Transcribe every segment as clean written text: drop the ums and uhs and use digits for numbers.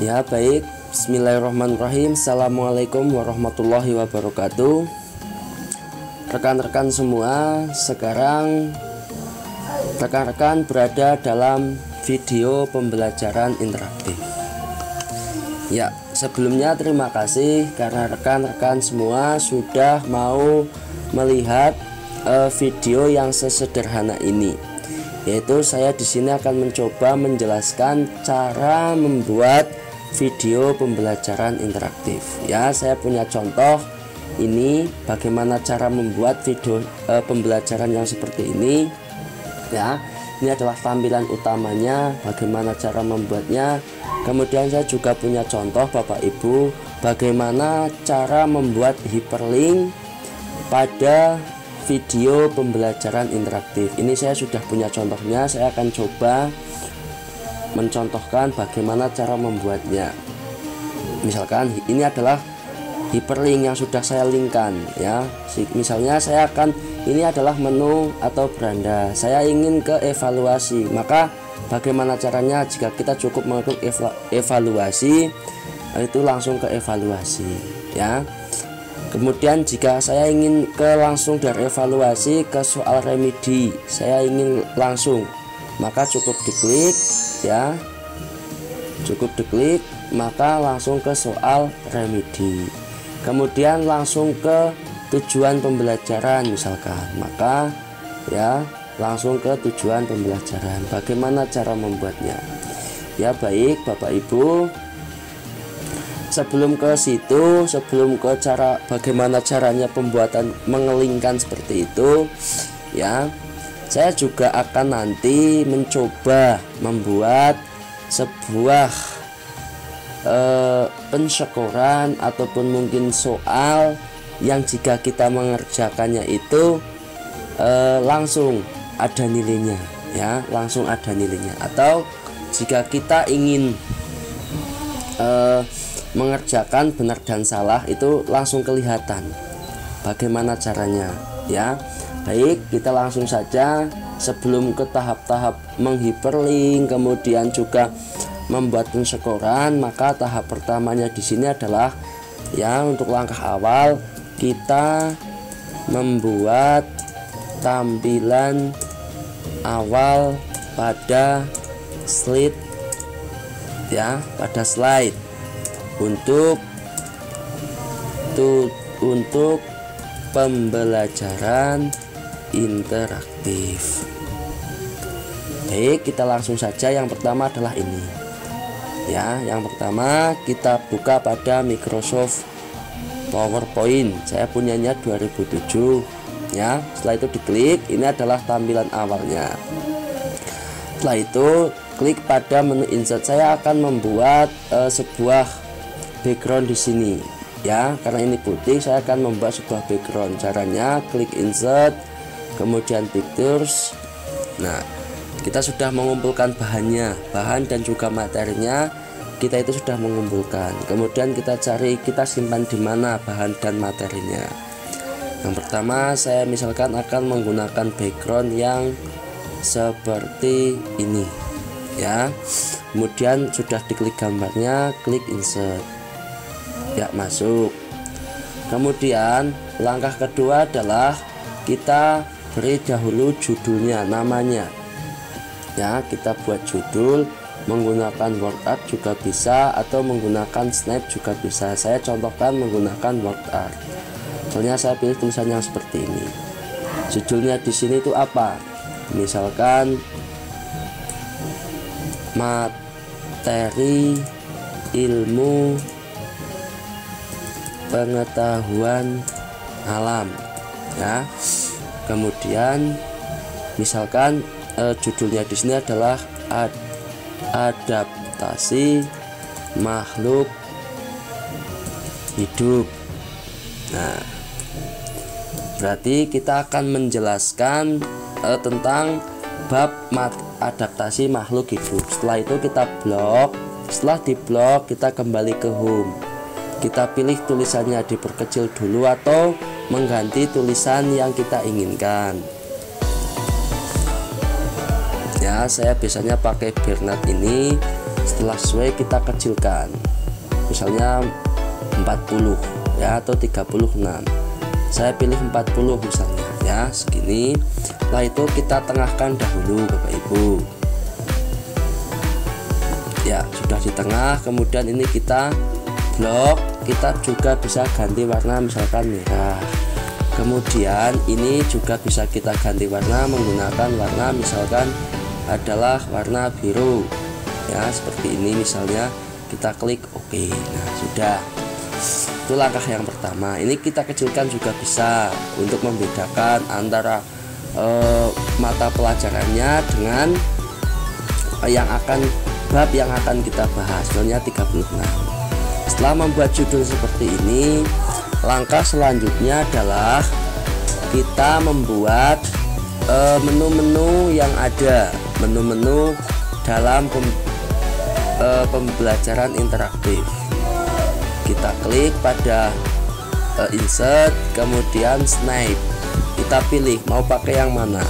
Ya baik, bismillahirrahmanirrahim. Assalamualaikum warahmatullahi wabarakatuh. Rekan-rekan semua, sekarang rekan-rekan berada dalam video pembelajaran interaktif. Ya, sebelumnya terima kasih karena rekan-rekan semua sudah mau melihat video yang sesederhana ini. Yaitu saya di sini akan mencoba menjelaskan cara membuat video pembelajaran interaktif. Ya, saya punya contoh ini bagaimana cara membuat video pembelajaran yang seperti ini. Ya, ini adalah tampilan utamanya, bagaimana cara membuatnya. Kemudian saya juga punya contoh Bapak Ibu bagaimana cara membuat hyperlink pada video pembelajaran interaktif. Ini saya sudah punya contohnya. Saya akan coba mencontohkan bagaimana cara membuatnya. Misalkan ini adalah hyperlink yang sudah saya linkkan ya. Misalnya ini adalah menu atau beranda. Saya ingin ke evaluasi. Maka bagaimana caranya? Jika kita cukup mengklik evaluasi, itu langsung ke evaluasi ya. Kemudian jika saya ingin langsung dari evaluasi ke soal remedi, saya ingin langsung, maka cukup diklik ya, cukup diklik maka langsung ke soal remedi. Kemudian langsung ke tujuan pembelajaran misalkan, maka ya langsung ke tujuan pembelajaran. Bagaimana cara membuatnya? Ya baik Bapak Ibu, sebelum ke situ, sebelum ke bagaimana caranya pembuatan mengelingkan seperti itu ya, saya juga akan nanti mencoba membuat sebuah pensyukuran ataupun mungkin soal yang jika kita mengerjakannya itu langsung ada nilainya ya, langsung ada nilainya. Atau jika kita ingin mengerjakan benar dan salah, itu langsung kelihatan bagaimana caranya ya. Baik, kita langsung saja sebelum ke tahap-tahap menghiperlink kemudian juga membuat pensyukuran. Maka tahap pertamanya di sini adalah ya, untuk langkah awal kita membuat tampilan awal pada slide ya, pada slide untuk pembelajaran interaktif. Baik, kita langsung saja. Yang pertama adalah ini ya. Yang pertama kita buka pada Microsoft PowerPoint. Saya punyanya 2007 ya. Setelah itu diklik, ini adalah tampilan awalnya. Setelah itu klik pada menu insert. Saya akan membuat sebuah background di sini ya, karena ini putih saya akan membuat sebuah background. Caranya klik insert kemudian pictures. Nah, kita sudah mengumpulkan bahan dan juga materinya, kita itu sudah mengumpulkan. Kemudian kita cari, kita simpan di mana bahan dan materinya. Yang pertama saya misalkan akan menggunakan background yang seperti ini ya. Kemudian sudah diklik gambarnya, klik insert ya, masuk. Kemudian langkah kedua adalah kita beri dahulu judulnya, namanya ya. Kita buat judul menggunakan word art juga bisa atau menggunakan snap juga bisa. Saya contohkan menggunakan word art. Soalnya saya pilih tulisan yang seperti ini. Judulnya di sini itu apa? Misalkan materi ilmu pengetahuan alam ya. Kemudian misalkan judulnya di sini adalah adaptasi makhluk hidup. Nah, berarti kita akan menjelaskan tentang bab adaptasi makhluk hidup. Setelah itu kita blok. Setelah di blok, kita kembali ke home. Kita pilih tulisannya diperkecil dulu atau mengganti tulisan yang kita inginkan. Ya, saya biasanya pakai Bernard ini. Setelah sesuai kita kecilkan, misalnya 40 ya, atau 36. Saya pilih 40 misalnya ya, segini. Setelah itu kita tengahkan dahulu Bapak Ibu ya. Sudah di tengah, kemudian ini kita blok. Kita juga bisa ganti warna, misalkan merah. Kemudian ini juga bisa kita ganti warna menggunakan warna, misalkan adalah warna biru ya, seperti ini misalnya. Kita klik OK. Nah sudah, itu langkah yang pertama. Ini kita kecilkan juga bisa untuk membedakan antara mata pelajarannya dengan yang akan bab yang akan kita bahas, sebenarnya 36. Setelah membuat judul seperti ini, langkah selanjutnya adalah kita membuat menu-menu yang ada, menu-menu dalam pembelajaran interaktif. Kita klik pada insert, kemudian snap. Kita pilih mau pakai yang mana.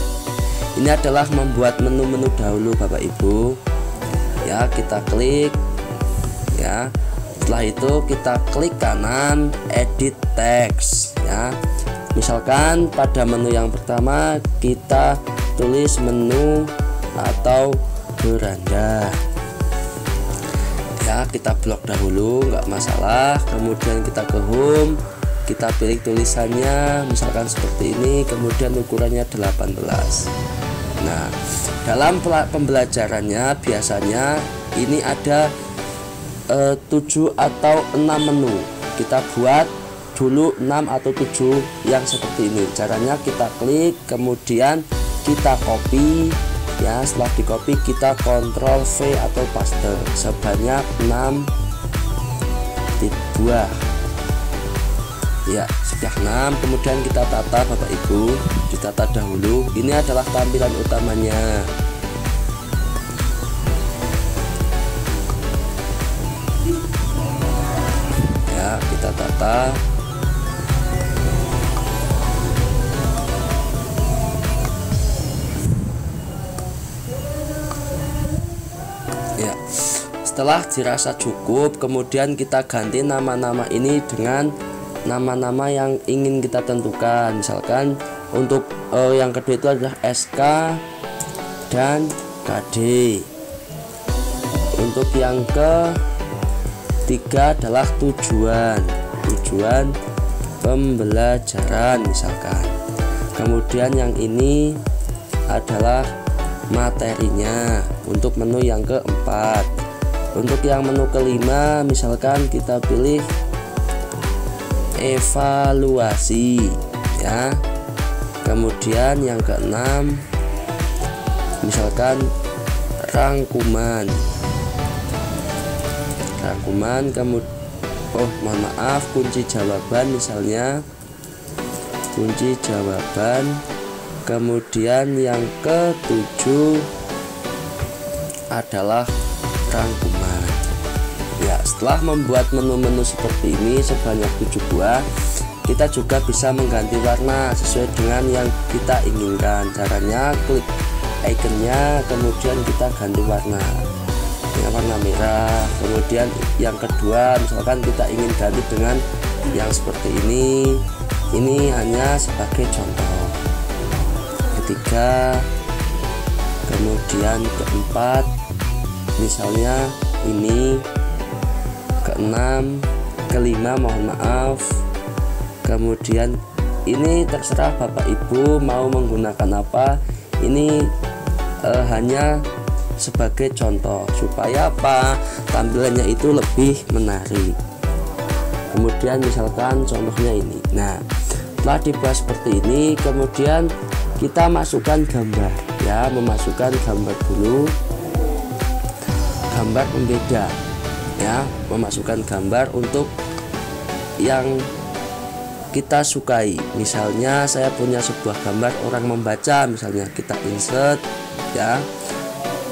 Ini adalah membuat menu-menu dahulu Bapak Ibu ya. Kita klik ya. Setelah itu kita klik kanan edit text ya. Misalkan pada menu yang pertama kita tulis menu atau beranda ya. Kita blok dahulu, nggak masalah. Kemudian kita ke home, kita pilih tulisannya misalkan seperti ini, kemudian ukurannya 18. Nah dalam pembelajarannya biasanya ini ada 7 atau 6 menu. Kita buat dulu 6 atau 7 yang seperti ini. Caranya kita klik, kemudian kita copy ya. Setelah di copy kita Ctrl V atau paste sebanyak 6 buah ya. Sudah 6, kemudian kita tata Bapak Ibu, ditata dahulu. Ini adalah tampilan utamanya ya. Kita tata ya. Setelah dirasa cukup, kemudian kita ganti nama-nama ini dengan nama-nama yang ingin kita tentukan. Misalkan untuk yang kedua itu adalah SK dan KD. Untuk yang ketiga adalah tujuan pembelajaran misalkan. Kemudian yang ini adalah materinya untuk menu yang keempat. Untuk yang menu kelima misalkan kita pilih evaluasi ya. Kemudian yang keenam misalkan rangkuman. Mohon maaf, kunci jawaban misalnya, kunci jawaban. Kemudian yang ketujuh adalah rangkuman ya. Setelah membuat menu-menu seperti ini sebanyak 7 buah, kita juga bisa mengganti warna sesuai dengan yang kita inginkan. Caranya klik ikonnya, kemudian kita ganti warna dengan warna merah. Kemudian yang kedua misalkan kita ingin ganti dengan yang seperti ini hanya sebagai contoh. Ketiga, kemudian keempat misalnya ini, keenam, kelima mohon maaf. Kemudian ini terserah Bapak Ibu mau menggunakan apa. Ini hanya sebagai contoh supaya apa, tampilannya itu lebih menarik. Kemudian misalkan contohnya ini. Nah setelah dibuat seperti ini, kemudian kita masukkan gambar ya. Memasukkan gambar dulu, gambar pembeda ya. Memasukkan gambar untuk yang kita sukai. Misalnya saya punya sebuah gambar orang membaca, misalnya kita insert ya.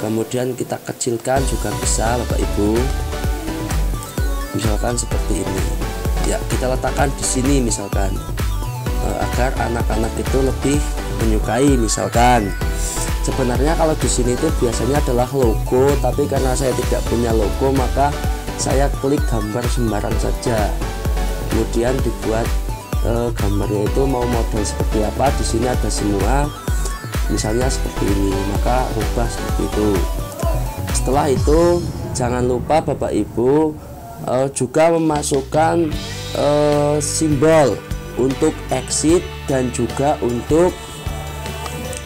Kemudian kita kecilkan juga bisa Bapak Ibu, misalkan seperti ini ya. Kita letakkan di sini misalkan agar anak-anak itu lebih menyukai misalkan. Sebenarnya kalau di sini itu biasanya adalah logo, tapi karena saya tidak punya logo maka saya klik gambar sembarang saja. Kemudian dibuat gambarnya itu mau model seperti apa, di sini ada semua. Misalnya seperti ini, maka rubah seperti itu. Setelah itu jangan lupa Bapak Ibu juga memasukkan simbol untuk exit dan juga untuk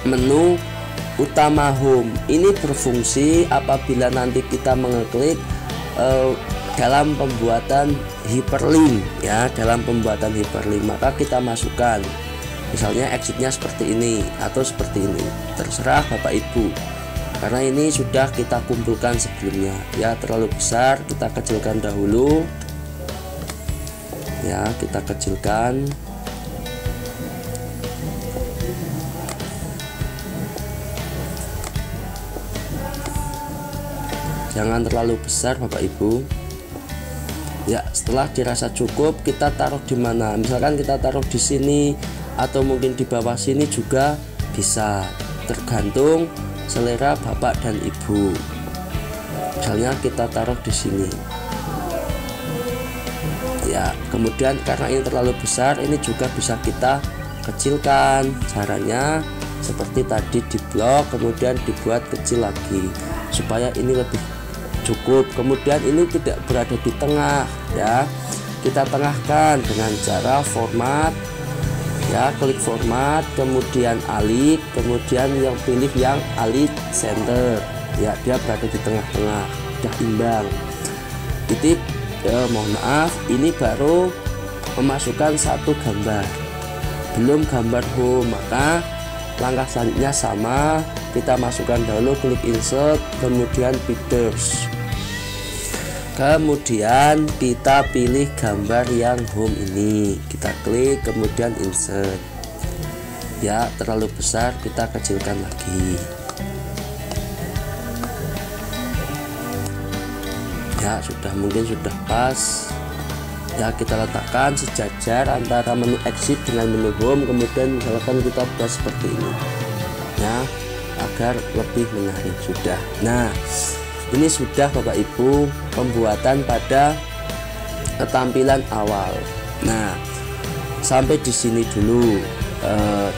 menu utama home. Ini berfungsi apabila nanti kita mengeklik dalam pembuatan hyperlink ya, dalam pembuatan hyperlink maka kita masukkan misalnya exitnya seperti ini atau seperti ini, terserah Bapak Ibu, karena ini sudah kita kumpulkan sebelumnya ya. Terlalu besar kita kecilkan dahulu ya, kita kecilkan. Jangan terlalu besar Bapak Ibu ya. Setelah dirasa cukup kita taruh di mana, misalkan kita taruh di sini atau mungkin di bawah sini juga bisa, tergantung selera Bapak dan Ibu. Misalnya kita taruh di sini ya. Kemudian karena ini terlalu besar, ini juga bisa kita kecilkan. Caranya seperti tadi di blok, kemudian dibuat kecil lagi supaya ini lebih cukup. Kemudian ini tidak berada di tengah ya, kita tengahkan dengan cara format ya, klik format, kemudian alik, kemudian yang pilih yang alik center ya, dia berada di tengah-tengah, sudah imbang. Titip mohon maaf, ini baru memasukkan satu gambar, belum gambar home, maka langkah selanjutnya sama, kita masukkan dahulu, klik insert, kemudian pictures, kemudian kita pilih gambar yang home ini, kita klik kemudian insert ya. Terlalu besar kita kecilkan lagi ya, mungkin sudah pas ya. Kita letakkan sejajar antara menu exit dengan menu home, kemudian misalkan kita buat seperti ini ya, agar lebih menarik. Sudah. Nah, ini sudah Bapak Ibu pembuatan pada tampilan awal. Nah, sampai di sini dulu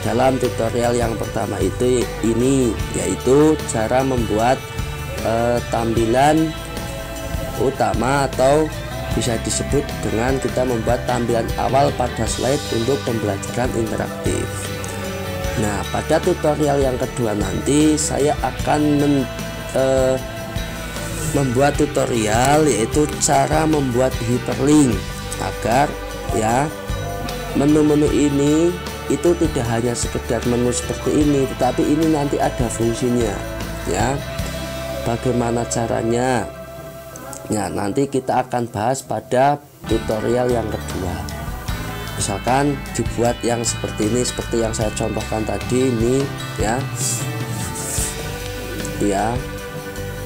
dalam tutorial yang pertama itu ini, yaitu cara membuat tampilan utama atau bisa disebut dengan kita membuat tampilan awal pada slide untuk pembelajaran interaktif. Nah, pada tutorial yang kedua nanti saya akan membuat tutorial, yaitu cara membuat hyperlink agar ya menu-menu ini itu tidak hanya sekedar menu seperti ini, tetapi ini nanti ada fungsinya ya. Bagaimana caranya? Ya, nanti kita akan bahas pada tutorial yang kedua. Misalkan dibuat yang seperti ini, seperti yang saya contohkan tadi ini ya. Ya,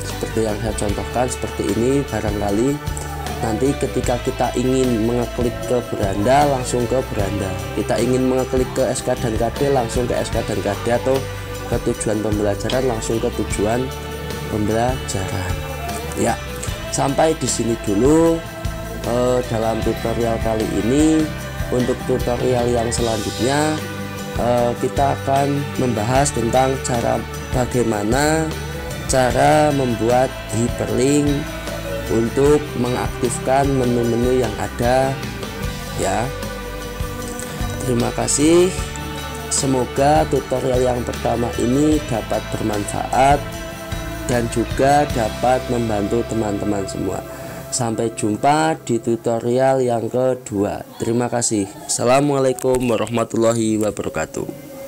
seperti yang saya contohkan seperti ini. Barangkali nanti ketika kita ingin mengeklik ke beranda, langsung ke beranda. Kita ingin mengeklik ke SK dan KD, langsung ke SK dan KD, atau ke tujuan pembelajaran, langsung ke tujuan pembelajaran. Ya, sampai di sini dulu dalam tutorial kali ini. Untuk tutorial yang selanjutnya kita akan membahas tentang bagaimana cara membuat hyperlink untuk mengaktifkan menu-menu yang ada ya. Terima kasih. Semoga tutorial yang pertama ini dapat bermanfaat dan juga dapat membantu teman-teman semua. Sampai jumpa di tutorial yang kedua. Terima kasih. Assalamualaikum warahmatullahi wabarakatuh.